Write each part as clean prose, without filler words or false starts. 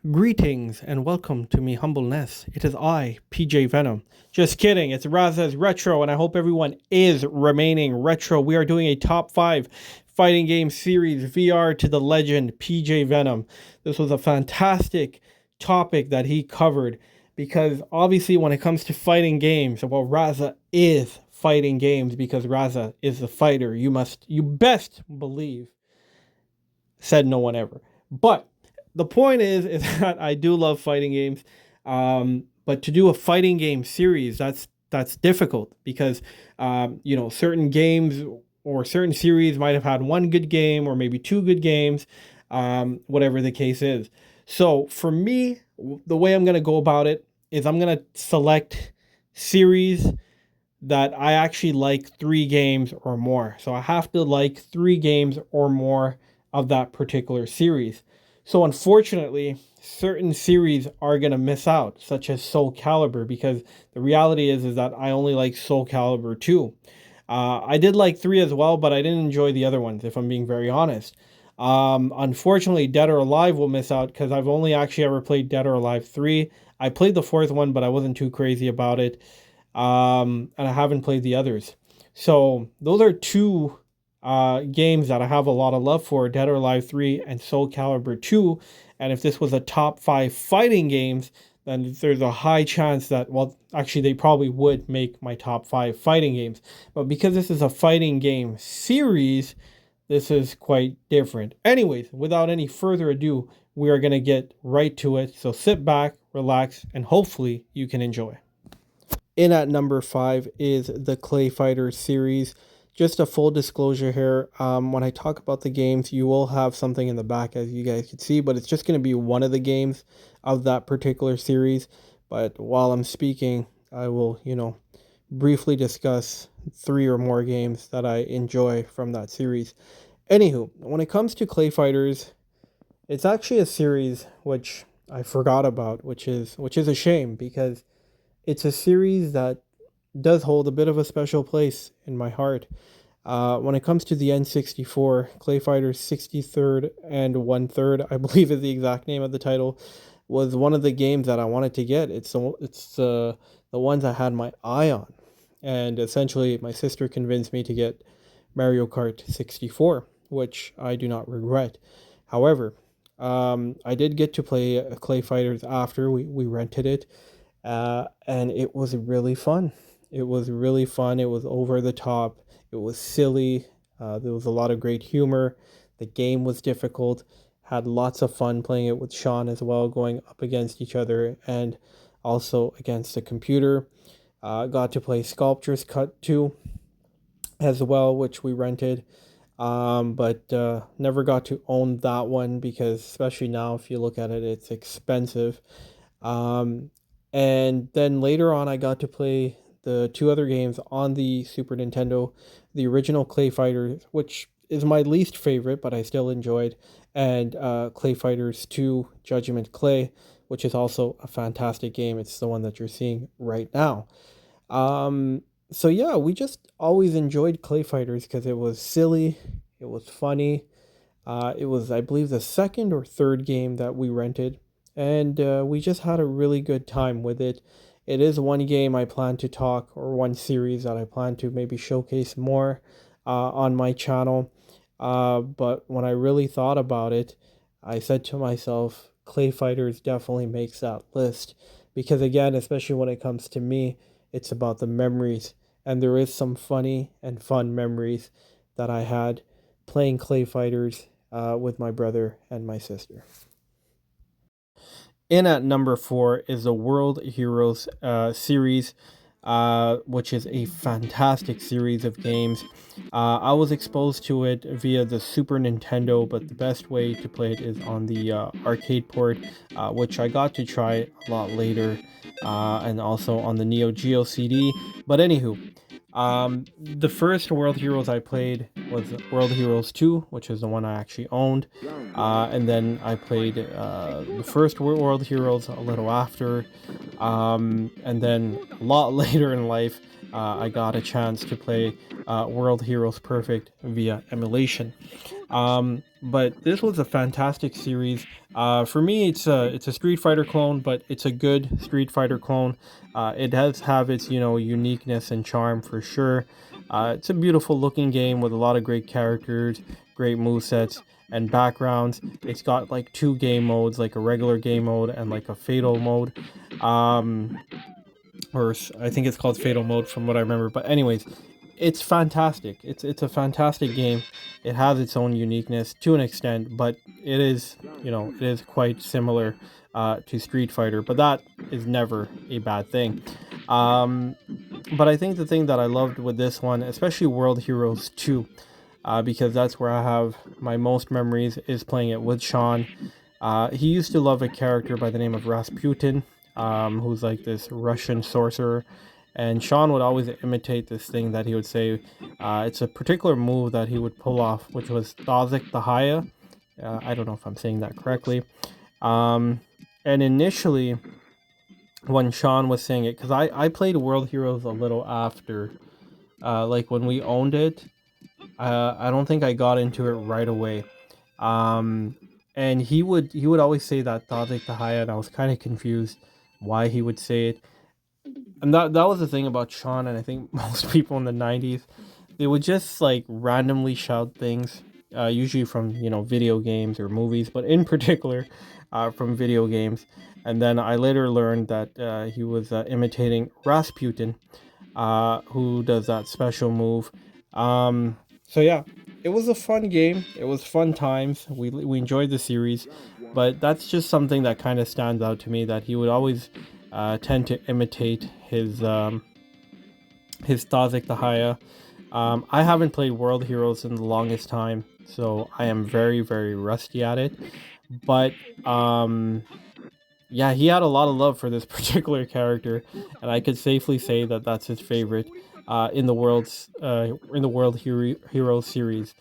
Greetings and welcome to me humbleness. It is I, PJ Venom. Just kidding, it's Raz's Retro, and I hope everyone is remaining retro. We are doing a top 5 fighting game series VR to the legend PJ Venom. This was a fantastic topic that he covered because obviously when it comes to fighting games, well, Raza is fighting games because Raza is the fighter. You best believe, said no one ever. But the point is that I do love fighting games, but to do a fighting game series, that's difficult because certain games or certain series might have had one good game or maybe two good games, whatever the case is. So for me, the way I'm gonna go about it is I'm gonna select series that I actually like 3 games or more. So I have to like 3 games or more of that particular series. So unfortunately, certain series are gonna miss out, such as Soul Calibur, because the reality is that I only like Soul Calibur 2. I did like 3 as well, but I didn't enjoy the other ones, if I'm being very honest. Unfortunately, Dead or Alive will miss out because I've only actually ever played Dead or Alive 3. I played the fourth one, but I wasn't too crazy about it. And I haven't played the others. So those are two games that I have a lot of love for: Dead or Alive 3 and Soul Calibur 2. And if this was a top 5 fighting games, then there's a high chance that, well, actually, they probably would make my top 5 fighting games. But because this is a fighting game series, this is quite different. Anyways, without any further ado, we are going to get right to it. So sit back, relax, and hopefully you can enjoy. In at number 5 is the Clay Fighter series. Just a full disclosure here, when I talk about the games, you will have something in the back as you guys can see, but it's just going to be one of the games of that particular series. But while I'm speaking, I will, briefly discuss 3 or more games that I enjoy from that series. Anywho, when it comes to Clay Fighters, it's actually a series which I forgot about, which is a shame because it's a series that does hold a bit of a special place in my heart. When it comes to the N64, Clay Fighter's 63rd and 1/3, I believe is the exact name of the title, was one of the games that I wanted to get. It's the ones I had my eye on. And essentially, my sister convinced me to get Mario Kart 64, which I do not regret. However, I did get to play Clay Fighters after we rented it, and it was really fun. It was really fun. It was over the top. It was silly. There was a lot of great humor. The game was difficult. Had lots of fun playing it with Sean as well, going up against each other and also against the computer. Got to play Sculptures Cut 2 as well, which we rented. But never got to own that one because, especially now, if you look at it, it's expensive. Um, and then later on, I got to play the 2 other games on the Super Nintendo, the original Clay Fighters, which is my least favorite, but I still enjoyed, and Clay Fighters 2 Judgment Clay, which is also a fantastic game. It's the one that you're seeing right now. So yeah, we just always enjoyed Clay Fighters because it was silly, it was funny. It was, I believe, the second or third game that we rented, and we just had a really good time with it. It is one game I plan to talk, or one series that I plan to maybe showcase more on my channel. But when I really thought about it, I said to myself, Clay Fighters definitely makes that list. Because again, especially when it comes to me, it's about the memories. And there is some funny and fun memories that I had playing Clay Fighters with my brother and my sister. In at number 4 is the World Heroes series, which is a fantastic series of games. I was exposed to it via the Super Nintendo, but the best way to play it is on the arcade port, which I got to try a lot later, and also on the Neo Geo CD. But anywho, the first World Heroes I played was World Heroes 2, which is the one I actually owned. And then I played the first World Heroes a little after. And then a lot later in life, I got a chance to play World Heroes Perfect via emulation. But this was a fantastic series. For me, it's a Street Fighter clone, but it's a good Street Fighter clone. It does have its uniqueness and charm for sure. It's a beautiful looking game with a lot of great characters, great movesets and backgrounds. It's got like two game modes, like a regular game mode and like a fatal mode. Um, I think it's called fatal mode from what I remember. But anyways, it's fantastic. It's a fantastic game. It has its own uniqueness to an extent, but it is quite similar to Street Fighter. But that is never a bad thing. Um, but I think the thing that I loved with this one, especially World Heroes 2, because that's where I have my most memories, is playing it with Sean. He used to love a character by the name of Rasputin, who's like this Russian sorcerer. And Sean would always imitate this thing that he would say. It's a particular move that he would pull off, which was Dazik the Haya. I don't know if I'm saying that correctly. Um, and initially, when Sean was saying it, because I played World Heroes a little after, like when we owned it. I don't think I got into it right away. Um, and he would always say that Dazik the Haya, and I was kind of confused why he would say it. And that was the thing about Sean, and I think most people in the '90s, they would just like randomly shout things, usually from video games or movies, but in particular, from video games. And then I later learned that he was imitating Rasputin, who does that special move. So yeah, it was a fun game. It was fun times. We enjoyed the series, but that's just something that kind of stands out to me, that he would always tend to imitate his Dazik the Haya. I haven't played World Heroes in the longest time, so I am very very rusty at it. But yeah, he had a lot of love for this particular character, and I could safely say that that's his favorite in the Hero series.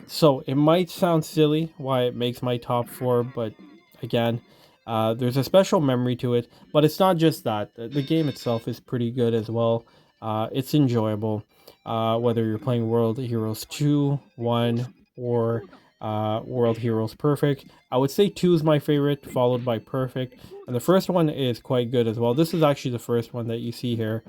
So it might sound silly why it makes my top four, but again, there's a special memory to it. But it's not just that. The game itself is pretty good as well. It's enjoyable, whether you're playing World Heroes 2, 1, or World Heroes Perfect. I would say 2 is my favorite, followed by Perfect. And the first one is quite good as well. This is actually the first one that you see here.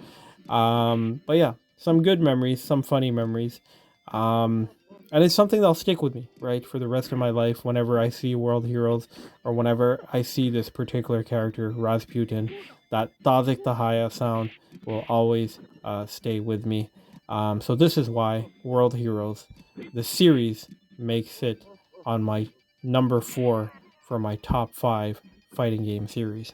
But yeah, some good memories, some funny memories. Um, and it's something that'll stick with me, right, for the rest of my life. Whenever I see World Heroes, or whenever I see this particular character, Rasputin, that Dazik the Haya sound will always stay with me. So this is why World Heroes, the series, makes it on my number four for my top five fighting game series.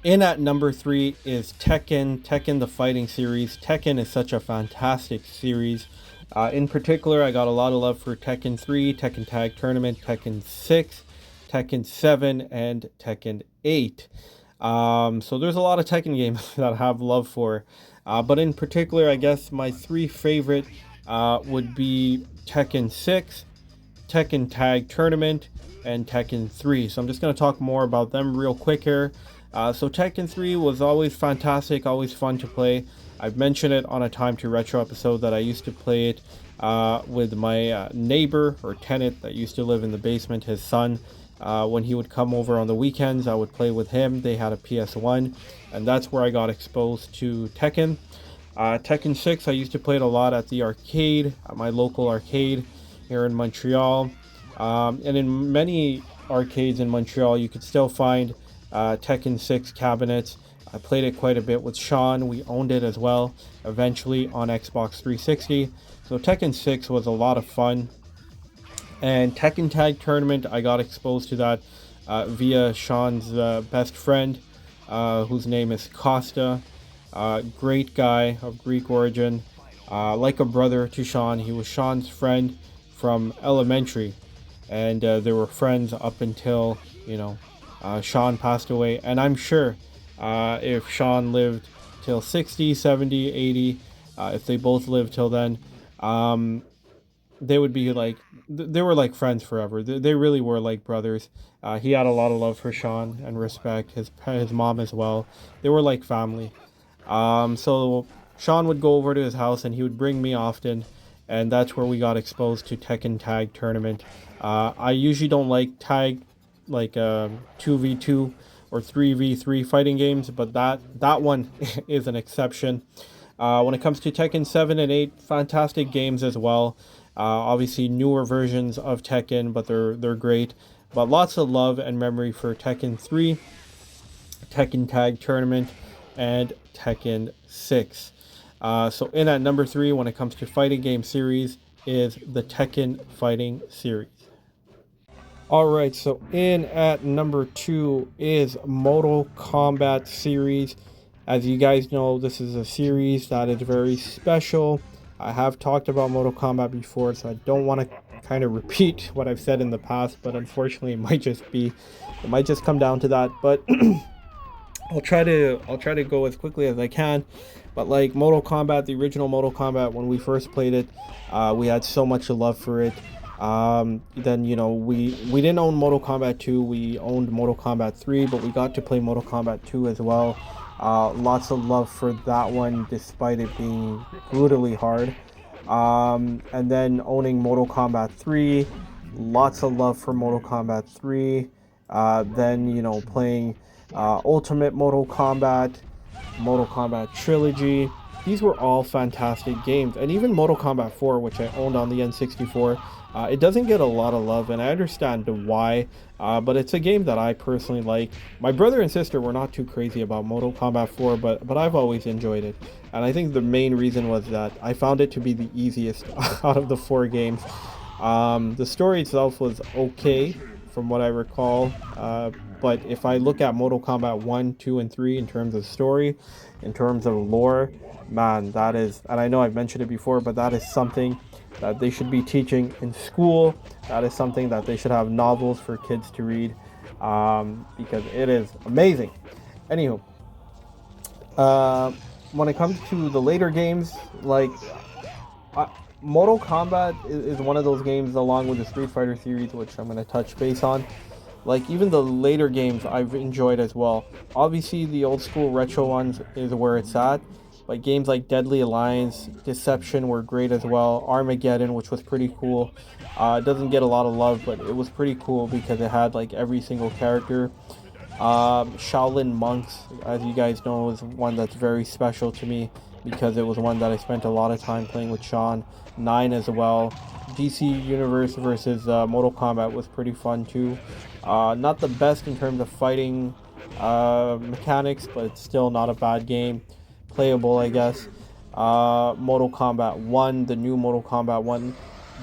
In at number three is Tekken, Tekken the fighting series. Tekken is such a fantastic series. In particular, I got a lot of love for Tekken 3, Tekken Tag Tournament, Tekken 6, Tekken 7, and Tekken 8. So there's a lot of Tekken games that I have love for. But in particular, I guess my three favorite would be Tekken 6, Tekken Tag Tournament, and Tekken 3. So I'm just going to talk more about them real quick here. So Tekken 3 was always fantastic, always fun to play. I've mentioned it on a Time to Retro episode that I used to play it with my neighbor or tenant that used to live in the basement, his son. When he would come over on the weekends, I would play with him. They had a PS1, and that's where I got exposed to Tekken. Tekken 6, I used to play it a lot at the arcade, at my local arcade here in Montreal. And in many arcades in Montreal, you could still find Tekken 6 cabinets. I played it quite a bit with Sean. We owned it as well, eventually on Xbox 360. So Tekken 6 was a lot of fun. And Tekken Tag Tournament, I got exposed to that via Sean's best friend, whose name is Costa. Great guy of Greek origin, like a brother to Sean. He was Sean's friend from elementary, and they were friends up until, Sean passed away. And I'm sure if Sean lived till 60, 70, 80, if they both lived till then, they would be like, they were like friends forever. They really were like brothers. He had a lot of love for Sean and respect, his mom as well. They were like family. So Sean would go over to his house and he would bring me often. and that's where we got exposed to Tekken Tag Tournament. I usually don't like tag, like 2v2 or 3v3 fighting games, but that one is an exception. When it comes to Tekken 7 and 8, fantastic games as well. Obviously, newer versions of Tekken, but they're great. But lots of love and memory for Tekken 3, Tekken Tag Tournament, and Tekken 6. So in at number 3, when it comes to fighting game series, is the Tekken Fighting Series. Alright, so in at number 2 is Mortal Kombat Series. As you guys know, this is a series that is very special. I have talked about Mortal Kombat before, so I don't want to kind of repeat what I've said in the past, but unfortunately it might just come down to that. But I'll try to go as quickly as I can. But like Mortal Kombat, the original Mortal Kombat, when we first played it, we had so much love for it. Then we didn't own Mortal Kombat 2, we owned Mortal Kombat 3, but we got to play Mortal Kombat 2 as well. Lots of love for that one, despite it being brutally hard. And then owning Mortal Kombat 3, lots of love for Mortal Kombat 3. Then playing Ultimate Mortal Kombat Trilogy. These were all fantastic games, and even Mortal Kombat 4, which I owned on the N64, it doesn't get a lot of love, and I understand why, but it's a game that I personally like. My brother and sister were not too crazy about Mortal Kombat 4, but I've always enjoyed it, and I think the main reason was that I found it to be the easiest out of the 4 games. The story itself was okay, from what I recall, but if I look at Mortal Kombat 1, 2, and 3 in terms of story, in terms of lore, man, that is, and I know I've mentioned it before, but that is something that they should be teaching in school. That is something that they should have novels for kids to read, because it is amazing. Anywho, when it comes to the later games, like Mortal Kombat is one of those games, along with the Street Fighter series, which I'm going to touch base on. Like, even the later games I've enjoyed as well. Obviously, the old school retro ones is where it's at. But games like Deadly Alliance, Deception were great as well. Armageddon, which was pretty cool. It doesn't get a lot of love, but it was pretty cool because it had like every single character. Shaolin Monks, as you guys know, is one that's very special to me because it was one that I spent a lot of time playing with Sean. 9 as well. DC Universe versus Mortal Kombat was pretty fun too. Not the best in terms of fighting mechanics, but it's still not a bad game. Playable, I guess. Mortal Kombat 1, the new Mortal Kombat 1,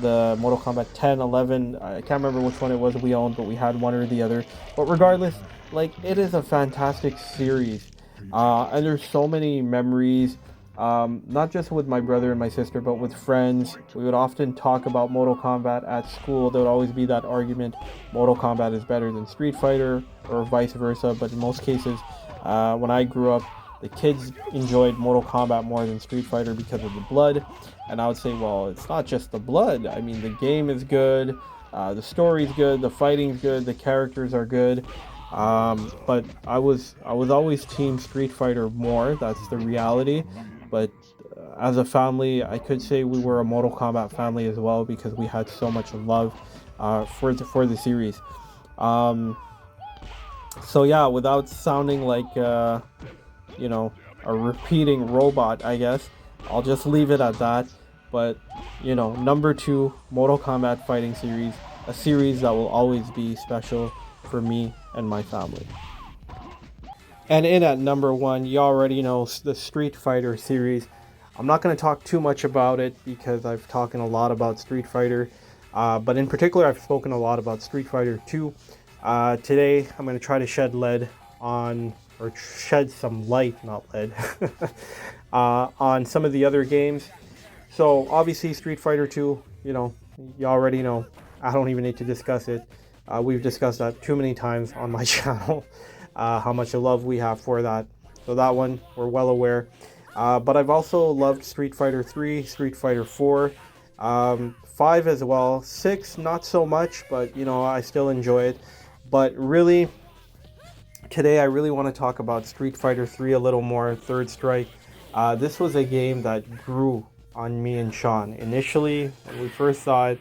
the Mortal Kombat 10, 11, I can't remember which one it was we owned, but we had one or the other. But regardless, like, it is a fantastic series. And there's so many memories, not just with my brother and my sister, but with friends. We would often talk about Mortal Kombat at school. There would always be that argument, Mortal Kombat is better than Street Fighter, or vice versa. But in most cases, when I grew up, the kids enjoyed Mortal Kombat more than Street Fighter because of the blood. And I would say, well, it's not just the blood. I mean, the game is good, the story's good, the fighting's good, the characters are good. But I was always team Street Fighter more. That's the reality. But as a family, I could say we were a Mortal Kombat family as well because we had so much love for the series. So yeah, without sounding like a repeating robot, I guess I'll just leave it at that. But number 2, Mortal Kombat Fighting Series, a series that will always be special for me and my family. And in at number 1, you already know, the Street Fighter series. I'm not going to talk too much about it because I've talked a lot about Street Fighter, but in particular I've spoken a lot about Street Fighter 2. Today I'm going to try to shed some light, not lead, on some of the other games. So obviously Street Fighter 2, you already know. I don't even need to discuss it. We've discussed that too many times on my channel, how much love we have for that. So that one, we're well aware. But I've also loved Street Fighter 3, Street Fighter 4, 5 as well. 6, not so much, but I still enjoy it. But really, today I really want to talk about Street Fighter 3 a little more, Third Strike. This was a game that grew on me and Sean. Initially, when we first saw it,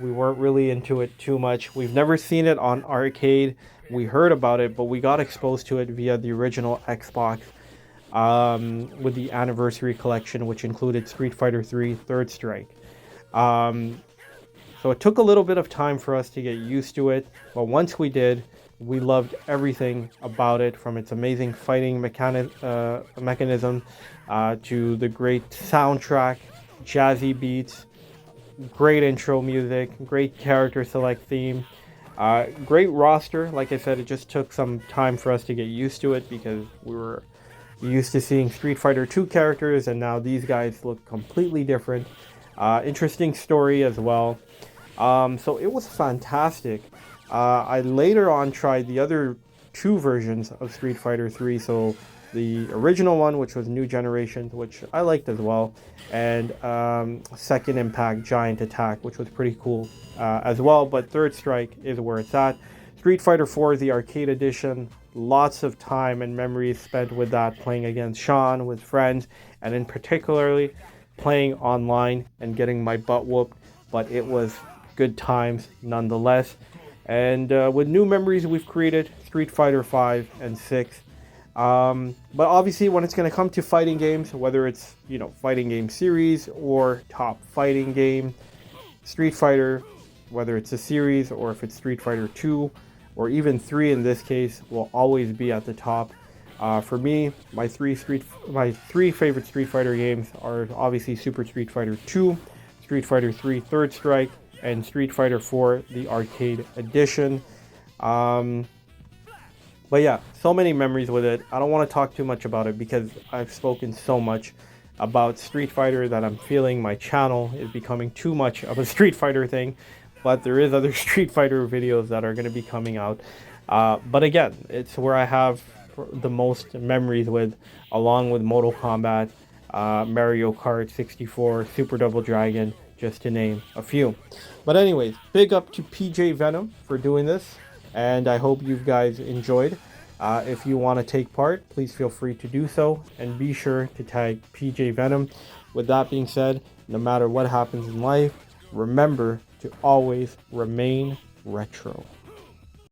we weren't really into it too much. We've never seen it on arcade. We heard about it, but we got exposed to it via the original Xbox with the Anniversary Collection, which included Street Fighter 3 Third Strike. Um, so it took a little bit of time for us to get used to it, but once we did, we loved everything about it, from its amazing fighting mechanism to the great soundtrack, jazzy beats, great intro music, great character select theme, great roster. Like I said, it just took some time for us to get used to it because we were used to seeing Street Fighter 2 characters, and now these guys look completely different. Interesting story as well. So it was fantastic. I later on tried the other two versions of Street Fighter 3. So the original one, which was New Generation, which I liked as well, and Second Impact Giant Attack, which was pretty cool as well. But Third Strike is where it's at. Street Fighter 4, the arcade edition, lots of time and memories spent with that, playing against Sean with friends, and in particularly playing online and getting my butt whooped. But it was good times nonetheless. And with new memories we've created, Street Fighter 5 and 6. But obviously, when it's going to come to fighting games, whether it's, fighting game series or top fighting game, Street Fighter, whether it's a series or if it's Street Fighter 2 or even 3 in this case, will always be at the top. For me, my three favorite Street Fighter games are obviously Super Street Fighter 2, Street Fighter 3 Third Strike, and Street Fighter 4 the arcade edition. But yeah, so many memories with it. I don't want to talk too much about it because I've spoken so much about Street Fighter that I'm feeling my channel is becoming too much of a Street Fighter thing. But there is other Street Fighter videos that are going to be coming out. But again, it's where I have the most memories with, along with Mortal Kombat, Mario Kart 64, Super Double Dragon, just to name a few. But anyways, big up to PJ Venom for doing this, and I hope you guys enjoyed. If you want to take part, please feel free to do so, and be sure to tag PJ Venom. With that being said, no matter what happens in life, remember to always remain retro.